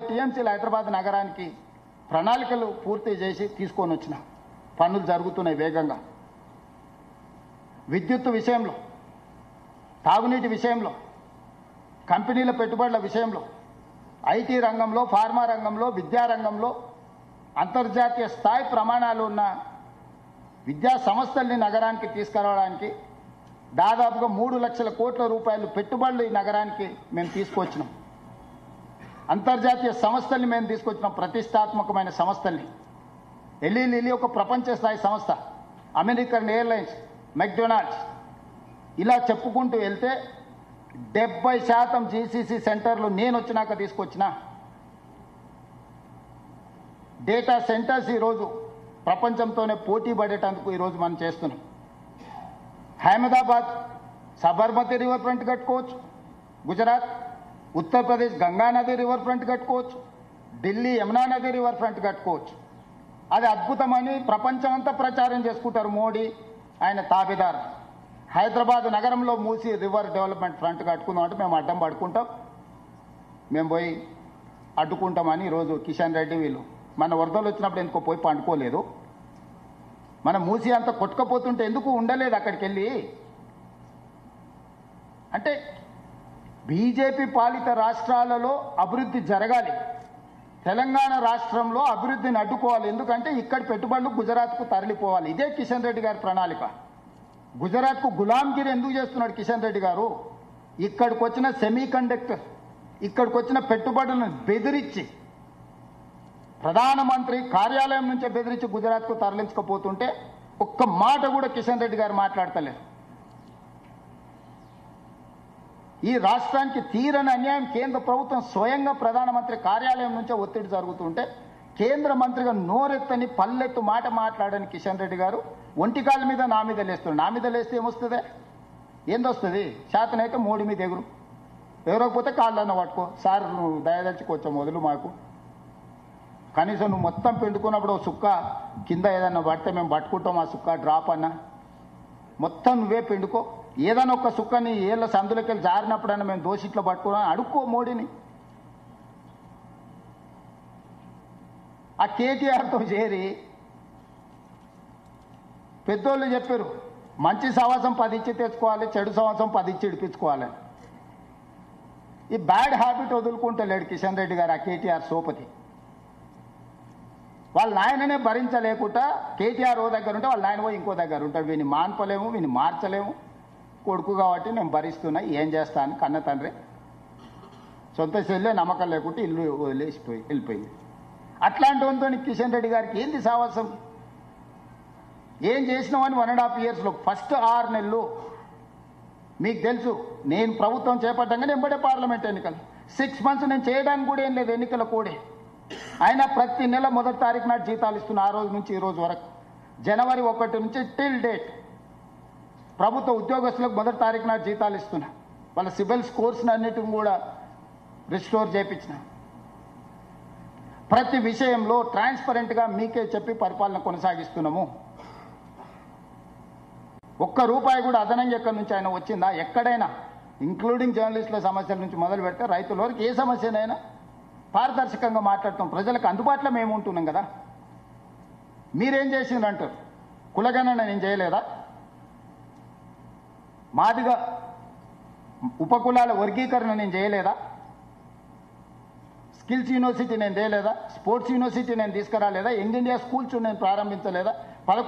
టీఎంసీలు హైదరాబాద్ నగరానికి ప్రణాళికలు పూర్తి చేసి తీసుకొని వచ్చిన పనులు జరుగుతున్నాయి వేగంగా. విద్యుత్ విషయంలో, తాగునీటి విషయంలో, కంపెనీల పెట్టుబడుల విషయంలో, ఐటీ రంగంలో, ఫార్మా రంగంలో, విద్యారంగంలో అంతర్జాతీయ స్థాయి ప్రమాణాలు ఉన్న విద్యా సంస్థల్ని నగరానికి తీసుకురావడానికి దాదాపుగా 3 లక్షల కోట్ల రూపాయలు పెట్టుబడులు ఈ నగరానికి మేము తీసుకొచ్చినాం. అంతర్జాతీయ సంస్థల్ని మేము తీసుకొచ్చినాం, ప్రతిష్టాత్మకమైన సంస్థల్ని. ఎల్లీ లిల్లీ ఒక ప్రపంచ స్థాయి సంస్థ, అమెరికన్ ఎయిర్లైన్స్, మెక్డొనాల్డ్స్, ఇలా చెప్పుకుంటూ వెళ్తే 70% జీసీసీ సెంటర్లు నేను వచ్చినాక తీసుకొచ్చిన డేటా సెంటర్స్ ఈరోజు ప్రపంచంతోనే పోటీ పడేటందుకు ఈరోజు మనం చేస్తున్నాం. అహ్మదాబాద్ సబర్మతి రివర్ ఫ్రంట్ కట్టుకోవచ్చు, గుజరాత్, ఉత్తరప్రదేశ్ గంగా నది రివర్ ఫ్రంట్ కట్టుకోవచ్చు, ఢిల్లీ యమునా నది రివర్ ఫ్రంట్ కట్టుకోవచ్చు. అది అద్భుతమని ప్రపంచమంతా ప్రచారం చేసుకుంటారు మోడీ ఆయన తాబేదారు. హైదరాబాద్ నగరంలో మూసి రివర్ డెవలప్మెంట్ ఫ్రంట్ కట్టుకుందాం అంటే మేము అడ్డం పడుకుంటాం, మేము పోయి అడ్డుకుంటామని ఈరోజు కిషన్ రెడ్డి వీళ్ళు మన వరదలు వచ్చినప్పుడు ఎందుకో పోయి పండుకోలేదు. మన మూసి అంతా కొట్టుకపోతుంటే ఎందుకు ఉండలేదు అక్కడికి వెళ్ళి. అంటే బీజేపీ పాలిత రాష్ట్రాలలో అభివృద్ధి జరగాలి, తెలంగాణ రాష్ట్రంలో అభివృద్ధిని అడ్డుకోవాలి. ఎందుకంటే ఇక్కడి పెట్టుబడులు గుజరాత్కు తరలిపోవాలి. ఇదే కిషన్ రెడ్డి గారి ప్రణాళిక. గుజరాత్కు గులాంగిరి ఎందుకు చేస్తున్నాడు కిషన్ రెడ్డి గారు? ఇక్కడికి వచ్చిన సెమీ కండక్టర్, ఇక్కడికి వచ్చిన పెట్టుబడులను బెదిరించి, ప్రధానమంత్రి కార్యాలయం నుంచే బెదిరించి గుజరాత్కు తరలించకపోతుంటే ఒక్క మాట కూడా కిషన్ రెడ్డి గారు మాట్లాడతలేరు. ఈ రాష్ట్రానికి తీరని అన్యాయం కేంద్ర ప్రభుత్వం స్వయంగా ప్రధానమంత్రి కార్యాలయం నుంచే ఒత్తిడి జరుగుతుంటే కేంద్ర మంత్రిగా నోరెత్తని పల్లెత్తు మాట మాట్లాడని కిషన్ రెడ్డి గారు ఒంటికాల మీద నా మీద లేస్తున్నాడు. నా మీద లేస్తే ఏమొస్తుంది? ఏందొస్తుంది? శాతనైతే మోడీ మీద ఎగురు, ఎగరకపోతే కాళ్ళన్న పట్టుకో. సార్ నువ్వు దయదలిచి కొంచెం మొదలు మాకు, కనీసం నువ్వు మొత్తం పిండుకున్నప్పుడు సుక్క కింద ఏదన్నా పడితే మేము పట్టుకుంటాం, ఆ సుక్క డ్రాప్ అన్నా మొత్తం నువ్వే పిండుకో. ఏదైనా ఒక సుక్కని ఏళ్ళ సందులకి వెళ్ళి జారినప్పుడైనా మేము దోషిట్లో పట్టుకున్నాం అడుక్కో మోడీని. ఆ కేటీఆర్తో చేరి పెద్దోళ్ళు చెప్పారు మంచి సవాసం 10 ఇచ్చి తెచ్చుకోవాలి, చెడు సవాసం 10 ఇచ్చి ఇడిపించుకోవాలి. ఈ బ్యాడ్ హ్యాబిట్ వదులుకుంటలేడు కిషన్ రెడ్డి గారు. ఆ కేటీఆర్ సోపతి వాళ్ళ నాయననే భరించలేకుండా కేటీఆర్ ఓ దగ్గర ఉంటే వాళ్ళ నాయన పోయి ఇంకో దగ్గర ఉంటాడు. వీని మాన్పలేము, వీని మార్చలేము. కొడుకు కాబట్టి నేను భరిస్తున్నా, ఏం చేస్తా అని కన్న తండ్రి సొంత చెల్లె నమ్మకం లేకుంటే ఇల్లు వదిలేసిపోయి వెళ్ళిపోయింది. అట్లాంటి వంతో కిషన్ రెడ్డి గారికి ఏంది సావాసం? ఏం చేసినామని 1.5 ఇయర్స్లో ఫస్ట్ 6 నెలలు మీకు తెలుసు. నేను ప్రభుత్వం చేపట్టంగానే ఎంబడే పార్లమెంట్ ఎన్నికలు, 6 మంత్స్ నేను చేయడానికి కూడా ఏం లేదు ఎన్నికల కూడే. అయినా ప్రతి నెల 1వ తారీఖు నాటి జీతాలు ఇస్తున్నా. ఆ రోజు నుంచి ఈ రోజు వరకు జనవరి 1 నుంచి టిల్ డేట్ ప్రభుత్వ ఉద్యోగస్తులకు 1వ తారీఖు నాటి జీతాలు ఇస్తున్నా. వాళ్ళ సిబిల్ స్కోర్స్ని అన్నిటిని కూడా రిస్టోర్ చేయించిన. ప్రతి విషయంలో ట్రాన్స్పరెంట్గా మీకే చెప్పి పరిపాలన కొనసాగిస్తున్నాము. ఒక్క రూపాయి కూడా అదనంగా ఎక్కడి నుంచి అయినా వచ్చిందా? ఎక్కడైనా, ఇంక్లూడింగ్ జర్నలిస్టుల సమస్యల నుంచి మొదలు పెడితే రైతుల వరకు ఏ సమస్యనైనా పారదర్శకంగా మాట్లాడతాం. ప్రజలకు అందుబాటులో మేము ఉంటున్నాం కదా. మీరేం చేసిండ్రంటారు? కులగణన నేను చేయలేదా? మాదిగా ఉపకులాల వర్గీకరణ నేను చేయలేదా? స్కిల్స్ యూనివర్సిటీ నేను చేయలేదా? స్పోర్ట్స్ యూనివర్సిటీ నేను తీసుకురాలేదా? యంగ్ ఇండియా స్కూల్స్ నేను ప్రారంభించలేదా? 11